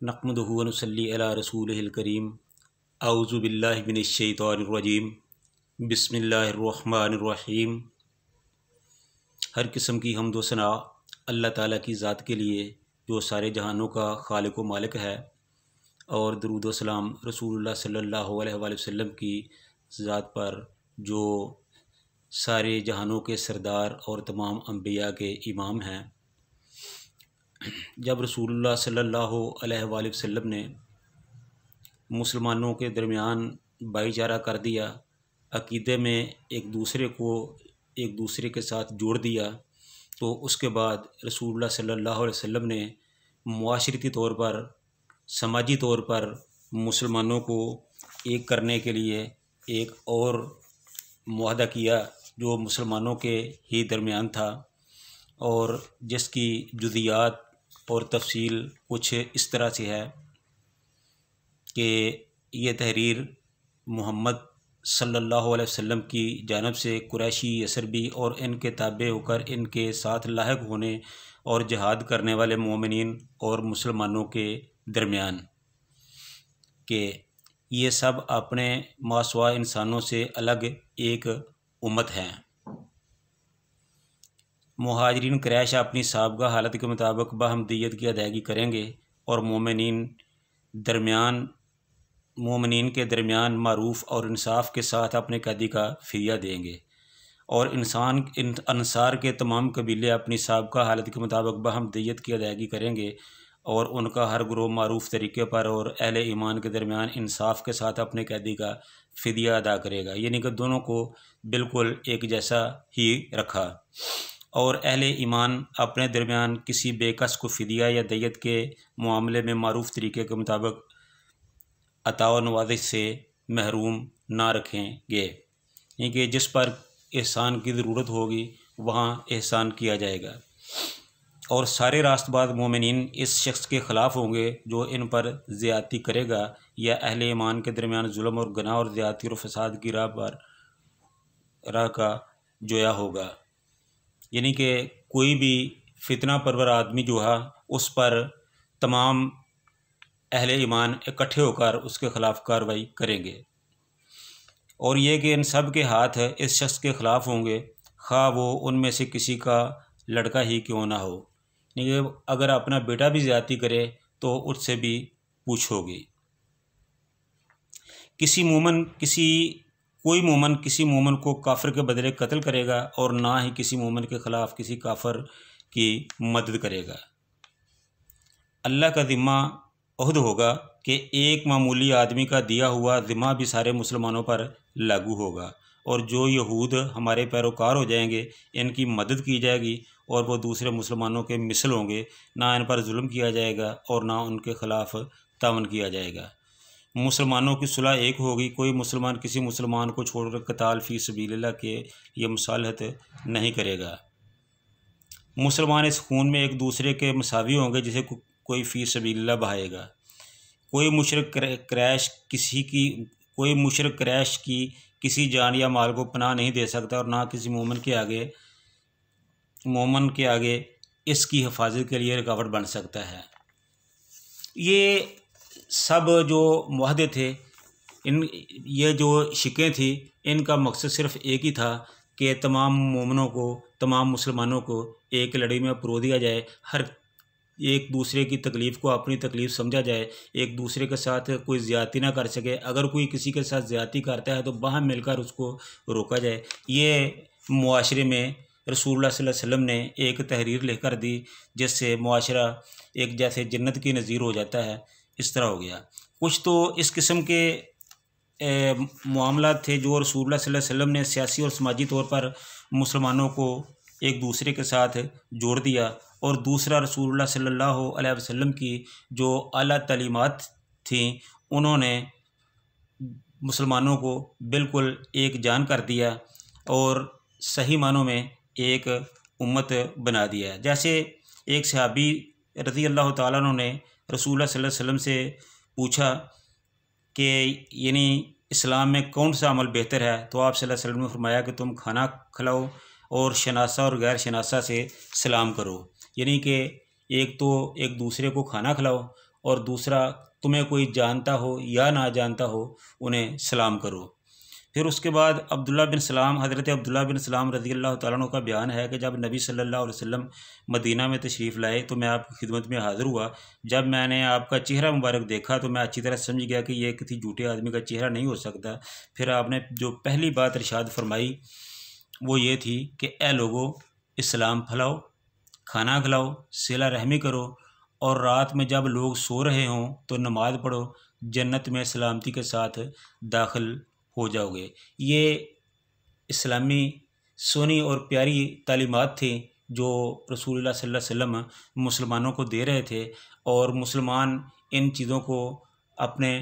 नहमदुहु व नुसल्ली अला रसूलिहिल करीम। औज़ु बिल्लाहि मिनश शैतानिर रजीम। बिस्मिल्लाहिर रहमानिर रहीम। हर किस्म की हम्द व सना अल्लाह ताला की ज़ात के लिए जो सारे जहानों का खालिक व मालिक है, और दरूद व सलाम रसूलुल्लाह सल्लल्लाहु अलैहि वसल्लम की ज़ात पर जो सारे जहानों के सरदार और तमाम अम्बिया के इमाम हैं। जब रसूलुल्लाह सल्लल्लाहु अलैहि वसल्लम ने मुसलमानों के दरमियान भाईचारा कर दिया, अक़ीदे में एक दूसरे के साथ जोड़ दिया, तो उसके बाद रसूलुल्लाह सल्लल्लाहु अलैहि वसल्लम ने मुआशरती तौर पर, समाजी तौर पर मुसलमानों को एक करने के लिए एक और मुआहदा किया जो मुसलमानों के ही दरमियान था, और जिसकी जुज़ियात और तफसील कुछ इस तरह से है कि ये तहरीर मोहम्मद सल्लल्लाहु अलैहि वसल्लम की जानिब से कुरैशी यसरबी और इनके ताबे होकर इनके साथ लाहिक होने और जिहाद करने वाले मोमिनीन और मुसलमानों के दरमियान के ये सब अपने मासवा इंसानों से अलग एक उम्मत हैं। मुहाजिरीन क्रैश अपनी साबका हालत के मुताबिक बहमदियत की अदायगी करेंगे और मोमिनीन के दरमियान मारूफ और इंसाफ के साथ अपने कैदी का फ़िदिया देंगे, और अंसार के तमाम कबीले अपनी साबका हालत के मुताबिक बहमदियत की अदायगी करेंगे, और उनका हर ग्रोह मारूफ तरीके पर और अहले ईमान के दरमियान इंसाफ के साथ अपने कैदी का फ़िदिया अदा करेगा। यानी कि दोनों को बिल्कुल एक जैसा ही रखा, और अहले ईमान अपने दरमियान किसी बेकस को फ़िदिया या दियत के मामले में मारूफ तरीके के मुताबिक अता व नवाज़िश से महरूम ना रखेंगे। यानी कि जिस पर एहसान की ज़रूरत होगी वहाँ एहसान किया जाएगा, और सारे रास्तबाज़ मोमिनीन इस शख्स के ख़िलाफ़ होंगे जो इन पर ज़्यादती करेगा या अहले ईमान के दरमियान जुल्म और गुनाह और ज़्यादती और फ़साद की राह का जोया होगा। यानी कि कोई भी फितना परवर आदमी जो है उस पर तमाम अहले ईमान इकट्ठे होकर उसके ख़िलाफ़ कार्रवाई करेंगे, और ये कि इन सब के हाथ इस शख्स के ख़िलाफ़ होंगे, खा वो उनमें से किसी का लड़का ही क्यों ना हो। यानी अगर अपना बेटा भी ज़्यादती करे तो उससे भी पूछोगी। कोई मोमन किसी मोमन को काफिर के बदले कत्ल करेगा, और ना ही किसी मोमन के ख़िलाफ़ किसी काफिर की मदद करेगा। अल्लाह का ज़िम्मा अहद होगा कि एक मामूली आदमी का दिया हुआ ज़िम्मा भी सारे मुसलमानों पर लागू होगा, और जो यहूद हमारे पैरोकार हो जाएंगे इनकी मदद की जाएगी, और वो दूसरे मुसलमानों के मिसल होंगे, ना इन पर जुल्म किया जाएगा और ना उनके ख़िलाफ़ तावन किया जाएगा। मुसलमानों की सुलह एक होगी, कोई मुसलमान किसी मुसलमान को छोड़कर क़ताल फ़ी सबीलिल्लाह के ये मुसालहत नहीं करेगा। मुसलमान इस खून में एक दूसरे के मसावी होंगे जिसे कोई फ़ी सबीलिल्लाह बहाएगा। कोई मुशरिक क्रैश की किसी जान या माल को पनाह नहीं दे सकता, और ना किसी मोमन के आगे इसकी हिफाजत के लिए रुकावट बन सकता है। ये सब जो मुआहदे थे, ये जो शिकें थी, इनका मकसद सिर्फ़ एक ही था कि तमाम मोमनों को, तमाम मुसलमानों को एक लड़ी में परो दिया जाए, हर एक दूसरे की तकलीफ़ को अपनी तकलीफ़ समझा जाए, एक दूसरे के साथ कोई ज़्यादती ना कर सके, अगर कोई किसी के साथ ज़्यादती करता है तो बाहर मिलकर उसको रोका जाए। ये मुआशरे में रसूलुल्लाह सल्लल्लाहु अलैहि वसल्लम ने एक तहरीर लेकर दी, जिससे मुआशरा एक जैसे जन्नत की नज़ीर हो जाता है, इस तरह हो गया। कुछ तो इस किस्म के मामलात थे जो रसूलुल्लाह सल्लल्लाहु अलैहि वसल्लम ने सियासी और समाजी तौर पर मुसलमानों को एक दूसरे के साथ जोड़ दिया, और दूसरा रसूलुल्लाह सल्लल्लाहु अलैहि वसल्लम की जो आला तालीमात थीं उन्होंने मुसलमानों को बिल्कुल एक जान कर दिया और सही मानों में एक उम्मत बना दिया। जैसे एक सहाबी रज़ी अल्लाह तआला अन्हु ने रसूलुल्लाह सल्लल्लाहु अलैहि वसल्लम से पूछा कि यानी इस्लाम में कौन सा अमल बेहतर है, तो आप सल्लल्लाहु अलैहि वसल्लम ने फरमाया कि तुम खाना खिलाओ और शनासा और गैर शनासा से सलाम करो। यानी कि एक तो एक दूसरे को खाना खिलाओ, और दूसरा तुम्हें कोई जानता हो या ना जानता हो उन्हें सलाम करो। फिर उसके बाद हज़रत अब्दुल्ला बिन सलाम रज़ी अल्लाह तआला अन्हु का बयान है कि जब नबी सल्लल्लाहु अलैहि वसल्लम मदीना में तशरीफ़ लाए तो मैं आपकी खिदमत में हाज़िर हुआ। जब मैंने आपका चेहरा मुबारक देखा तो मैं अच्छी तरह समझ गया कि यह किसी झूठे आदमी का चेहरा नहीं हो सकता। फिर आपने जो पहली बात इरशाद फरमाई वो ये थी कि ए लोगो, इस्लाम फैलाओ, खाना खिलाओ, सिला रहमी करो, और रात में जब लोग सो रहे हों तो नमाज़ पढ़ो, जन्नत में सलामती के साथ दाखिल हो जाओगे। ये इस्लामी सोनी और प्यारी तालीमात थी जो रसूलुल्लाह सल्लल्लाहु अलैहि वसल्लम मुसलमानों को दे रहे थे, और मुसलमान इन चीज़ों को अपने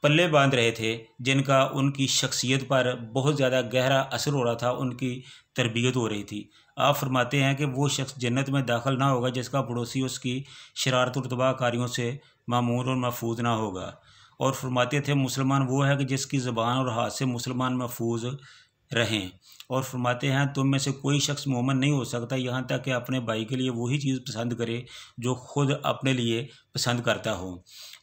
पल्ले बांध रहे थे, जिनका उनकी शख्सियत पर बहुत ज़्यादा गहरा असर हो रहा था, उनकी तरबियत हो रही थी। आप फरमाते हैं कि वो शख्स जन्नत में दाखिल ना होगा जिसका पड़ोसी उसकी शरारत और तबाहकारियों से मामूर और महफूज ना होगा। और फरमाते थे मुसलमान वो है कि जिसकी ज़बान और हाथ से मुसलमान महफूज रहें। और फरमाते हैं तुम में से कोई शख्स मोमिन नहीं हो सकता यहाँ तक कि अपने भाई के लिए वही चीज़ पसंद करे जो ख़ुद अपने लिए पसंद करता हो।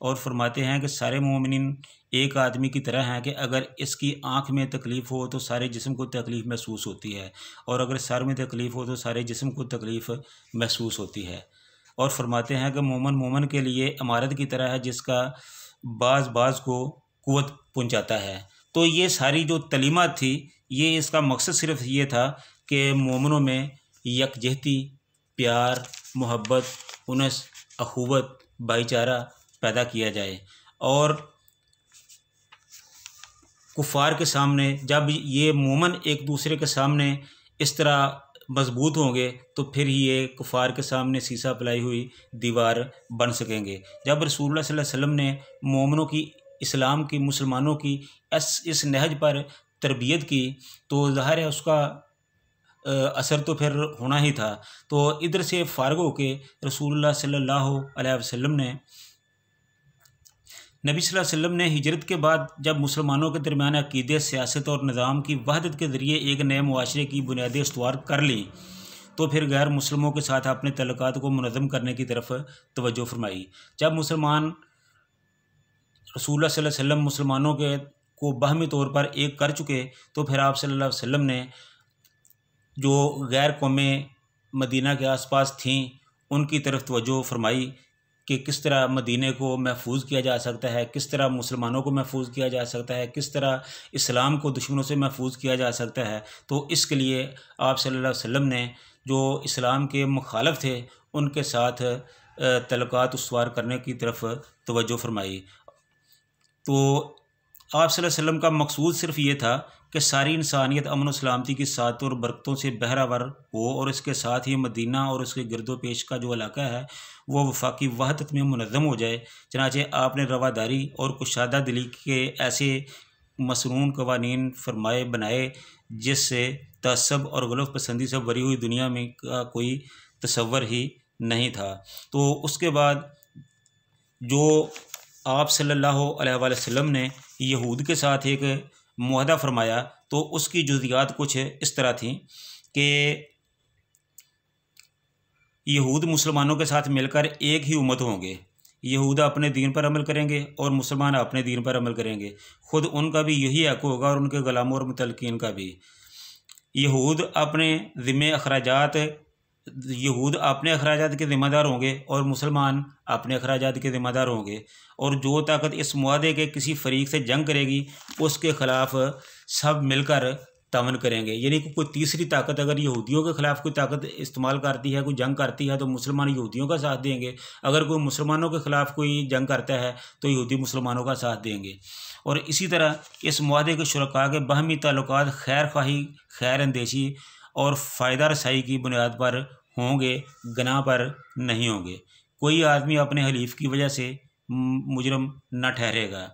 और फरमाते हैं कि सारे मोमिन एक आदमी की तरह हैं कि अगर इसकी आँख में तकलीफ़ हो तो सारे जिस्म को तकलीफ़ महसूस होती है, और अगर सर में तकलीफ़ हो तो सारे जिस्म को तकलीफ़ महसूस होती है। और फरमाते हैं कि मोमिन के लिए इमारत की तरह है जिसका बाज़ को क़ुव्वत पहुँचाता है। तो ये सारी जो तलीमात थी, ये इसका मकसद सिर्फ ये था कि मोमिनों में यकजहती, प्यार, मोहब्बत, उनस, अखुवत, भाईचारा पैदा किया जाए। और कुफ़ार के सामने जब ये मोमिन एक दूसरे के सामने इस तरह मजबूत होंगे तो फिर ही ये कुफ़ार के सामने सीसा पलाई हुई दीवार बन सकेंगे। जब रसूलुल्लाह सल्लल्लाहु अलैहि वसल्लम ने मोमिनों की, इस्लाम की, मुसलमानों की इस नहज पर तरबियत की तो ज़ाहिर है उसका असर तो फिर होना ही था। तो इधर से फ़ारिग होके रसूलुल्लाह सल्लल्लाहु अलैहि वसल्लम ने, नबी सल्लल्लाहु अलैहि वसल्लम ने हिजरत के बाद जब मुसलमानों के दरमियान अक़ीदे, सियासत और निज़ाम की वहदत के ज़रिए एक नए मुआशरे की बुनियादें इस्तवार कर लीं तो फिर गैर मुस्लिमों के साथ अपने तल्लुकात को मुनज़्ज़म करने की तरफ तवज्जो फरमाई। जब मुसलमान रसूलुल्लाह सल्लल्लाहु अलैहि वसल्लम मुसलमानों को बाहमी तौर पर एक कर चुके तो फिर आप सल्लल्लाहु अलैहि वसल्लम ने जो गैर कौमें मदीना के आसपास थीं उनकी तरफ तवज्जो फरमाई कि किस तरह मदीने को महफूज किया जा सकता है, किस तरह मुसलमानों को महफूज किया जा सकता है, किस तरह इस्लाम को दुश्मनों से महफूज किया जा सकता है। तो इसके लिए आप सल्लल्लाहु अलैहि वसल्लम ने जो इस्लाम के मुखालिफ थे उनके साथ तल्लुकात उस्तवार करने की तरफ तवज्जो फरमाई। तो आप सल्लल्लाहु अलैहि वसल्लम का मकसूद सिर्फ ये था कि सारी इंसानियत अमन और सलामती की सात और बरकतों से बहरावर हो, और इसके साथ ही मदीना और उसके गिरदो पेश का जो इलाका है वो वफाकी वहदत में मुनज़्ज़म हो जाए। चनाचे आपने रवादारी और कुशादा दिली के ऐसे मसनून कवानीन फरमाए बनाए जिससे तअस्सुब और गलत पसंदी से भरी हुई दुनिया में का कोई तसव्वुर ही नहीं था। तो उसके बाद जो आप सल्लल्लाहु अलैहि वसल्लम ने यहूद के साथ एक मुआहदा फरमाया तो उसकी जुज़ियात कुछ इस तरह थी कि यहूद मुसलमानों के साथ मिलकर एक ही उम्मत होंगे। यहूद अपने दीन पर अमल करेंगे और मुसलमान अपने दीन पर अमल करेंगे। ख़ुद उनका भी यही हक़ होगा और उनके ग़ुलामों और मुतलकीन का भी। यहूद अपने अखराजात के ज़िम्मेदार होंगे और मुसलमान अपने अखराजात के ज़िम्मेदार होंगे। और जो ताकत इस मुआहदे के किसी फ़रीक से जंग करेगी उसके ख़िलाफ़ सब मिलकर तावन करेंगे। यानी कि कोई तीसरी ताकत अगर यहूदियों के ख़िलाफ़ कोई ताकत इस्तेमाल करती है, कोई जंग करती है तो मुसलमान यहूदियों का साथ देंगे। अगर कोई मुसलमानों के ख़िलाफ़ कोई जंग करता है तो यहूदी मुसलमानों का साथ देंगे। और इसी तरह इस मुआहदे के शुरका के बाहमी ताल्लुकात खैर ख़्वाही, खैर अंदेशी और फ़ायदा रसाई की बुनियाद पर होंगे, गनाह पर नहीं होंगे। कोई आदमी अपने हलीफ की वजह से मुजरम न ठहरेगा।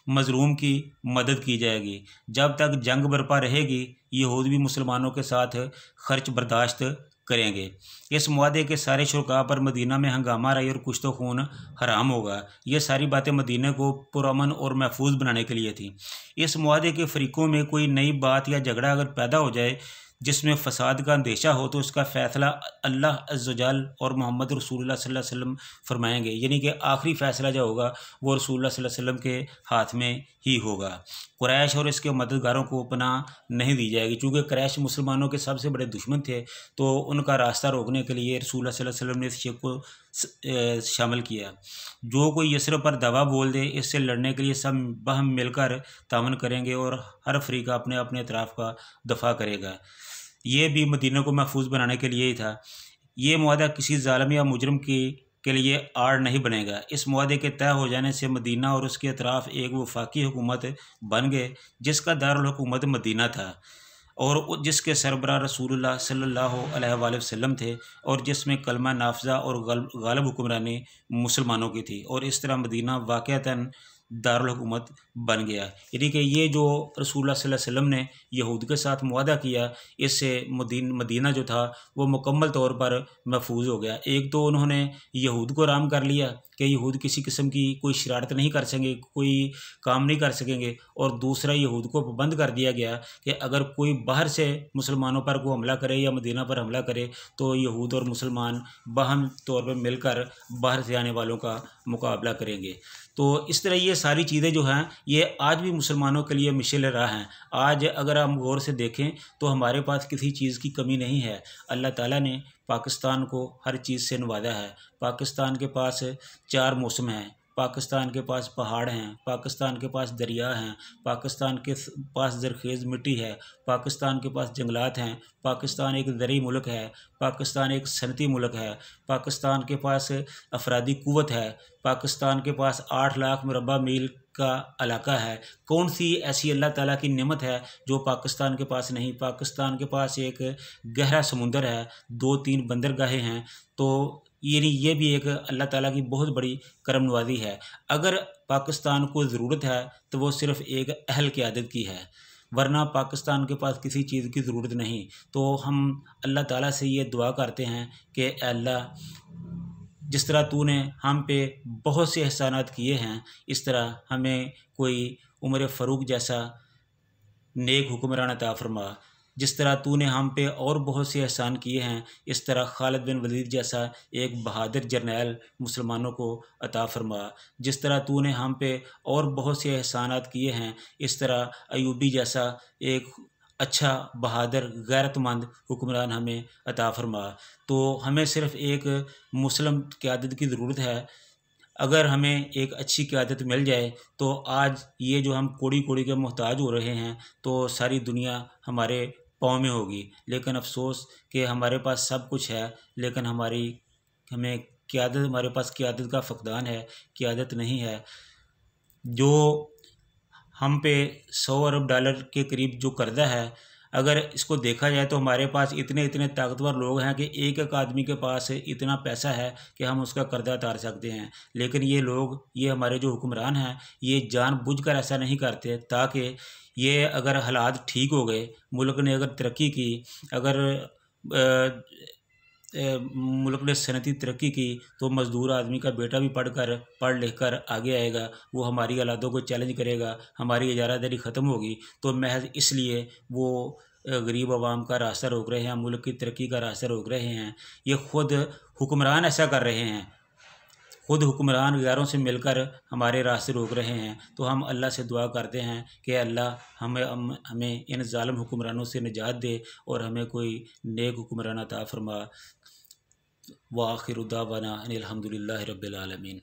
मज़लूम की मदद की जाएगी। जब तक जंग बरपा रहेगी यहूद भी मुसलमानों के साथ खर्च बर्दाश्त करेंगे। इस मुआहदे के सारे शुरका पर मदीना में हंगामा रही और कुश्तो खून हराम होगा। ये सारी बातें मदीने को पुरअमन और महफूज बनाने के लिए थी। इस मुआहदे के फ़रीक़ों में कोई नई बात या झगड़ा अगर पैदा हो जाए जिसमें फ़साद का अंदेशा हो तो उसका फ़ैसला अल्लाह अज़्ज़ व जल और मोहम्मद रसूलुल्लाह सल्लल्लाहु अलैहि वसल्लम फरमाएंगे, यानी कि आखिरी फ़ैसला जो होगा वो रसूलुल्लाह सल्लल्लाहु अलैहि वसल्लम के हाथ में ही होगा। कुरैश और इसके मददगारों को पनाह नहीं दी जाएगी, चूँकि कुरैश मुसलमानों के सबसे बड़े दुश्मन थे, तो उनका रास्ता रोकने के लिए रसूलुल्लाह सल्लल्लाहु अलैहि वसल्लम ने इस शेख को शामिल किया। जो कोई यसरब पर दवा बोल दे, इससे लड़ने के लिए सब बहम मिलकर तावन करेंगे और हर फरीका अपने अपने अतराफ़ का दफा करेगा। ये भी मदीना को महफूज बनाने के लिए ही था। ये मुआहदा किसी ज़ालिम या मुजरिम के लिए आड़ नहीं बनेगा। इस मुआहदे के तय हो जाने से मदीना और उसके अतराफ़ एक वफाकी हुकूमत बन गए, जिसका दारुल हुकूमत मदीना था और जिसके सरबराह रसूलुल्लाह सल्लल्लाहु अलैहि वसल्लम थे, और जिसमें कलमा नाफज़ा और गालिब हुक्मरानी मुसलमानों की थी, और इस तरह मदीना वाक़अतन दारुल हुकूमत बन गया। यानी कि ये जो रसूलुल्लाह सल्लल्लाहु अलैहि वसल्लम ने यहूद के साथ मुआहदा किया, इससे मदीना जो था वो मुकम्मल तौर पर महफूज हो गया। एक तो उन्होंने यहूद को आराम कर लिया कि यहूद किसी किस्म की कोई शरारत नहीं कर सकेंगे, कोई काम नहीं कर सकेंगे, और दूसरा यहूद को पाबंद कर दिया गया कि अगर कोई बाहर से मुसलमानों पर कोई हमला करे या मदीना पर हमला करे तो यहूद और मुसलमान बाहम तौर पर मिलकर बाहर से आने वालों का मुकाबला करेंगे। तो इस तरह ये सारी चीज़ें जो हैं ये आज भी मुसलमानों के लिए मिशल राह हैं। आज अगर हम गौर से देखें तो हमारे पास किसी चीज़ की कमी नहीं है। अल्लाह ताला ने पाकिस्तान को हर चीज़ से नवाजा है। पाकिस्तान के पास 4 मौसम हैं, पाकिस्तान के पास पहाड़ हैं, पाकिस्तान के पास दरिया हैं, पाकिस्तान के पास ज़रख़ेज़ मिट्टी है, पाकिस्तान के पास जंगलात हैं, पाकिस्तान एक ज़रई मुल्क है, पाकिस्तान एक सनती मुल्क है, पाकिस्तान के पास अफरादी क़ुव्वत है, पाकिस्तान के पास 8 लाख मुरबा मील का इलाका है। कौन सी ऐसी अल्लाह ताला की नेमत है जो पाकिस्तान के पास नहीं? पाकिस्तान के पास एक गहरा समुंदर है, 2-3 बंदरगाहें हैं, तो ये भी एक अल्लाह ताला की बहुत बड़ी करम नवाज़ी है। अगर पाकिस्तान को ज़रूरत है तो वो सिर्फ़ एक अहल क़यादत की है, वरना पाकिस्तान के पास किसी चीज़ की ज़रूरत नहीं। तो हम अल्लाह ताला से ये दुआ करते हैं कि अल्लाह, जिस तरह तूने हम पे बहुत से एहसानात किए हैं, इस तरह हमें कोई उमर फ़ारूक जैसा नेक हुक्मरान अता फ़रमा। जिस तरह तूने हम पे और बहुत से एहसान किए हैं, इस तरह खालिद बिन वलीद जैसा एक बहादुर जर्नैल मुसलमानों को अता फ़रमा। जिस तरह तूने हम पे और बहुत से एहसानात किए हैं, इस तरह अयूबी जैसा एक अच्छा बहादुर गैरतमंद हुक्मरान हमें अता फ़रमा। तो हमें सिर्फ़ एक मुस्लिम क़यादत की ज़रूरत है। अगर हमें एक अच्छी क़यादत मिल जाए तो आज ये जो हम कोड़ी कोड़ी के मोहताज हो रहे हैं, तो सारी दुनिया हमारे पाँव में होगी। लेकिन अफसोस कि हमारे पास सब कुछ है, लेकिन हमें क़यादत, हमारे पास क़यादत का फ़क़दान है, क़यादत नहीं है। जो हम पे $100 अरब के करीब जो कर्ज़ा है, अगर इसको देखा जाए तो हमारे पास इतने इतने ताकतवर लोग हैं कि एक एक आदमी के पास इतना पैसा है कि हम उसका कर्जा उतार सकते हैं। लेकिन ये लोग, ये हमारे जो हुक्मरान हैं, ये जानबूझकर ऐसा नहीं करते, ताकि ये अगर हालात ठीक हो गए, मुल्क ने अगर तरक्की की, अगर मुल्क ने सनती तरक्की की, तो मज़दूर आदमी का बेटा भी पढ़ लिख कर आगे आएगा, वो हमारी औलादों को चैलेंज करेगा, हमारी इजारादारी ख़त्म होगी। तो महज इसलिए वो गरीब आवाम का रास्ता रोक रहे हैं, मुल्क की तरक्की का रास्ता रोक रहे हैं। ये ख़ुद हुक्मरान ऐसा कर रहे हैं, ख़ुद हुक्मरान गैरों से मिलकर हमारे रास्ते रोक रहे हैं। तो हम अल्लाह से दुआ करते हैं कि अल्लाह हमें इन ज़ालिम हुक्मरानों से निजात दे और हमें कोई नेक हुक्मरान अता फ़रमा। व आखिरु दावाना अनिल हम्दुलिल्लाहि रब्बिल आलमीन।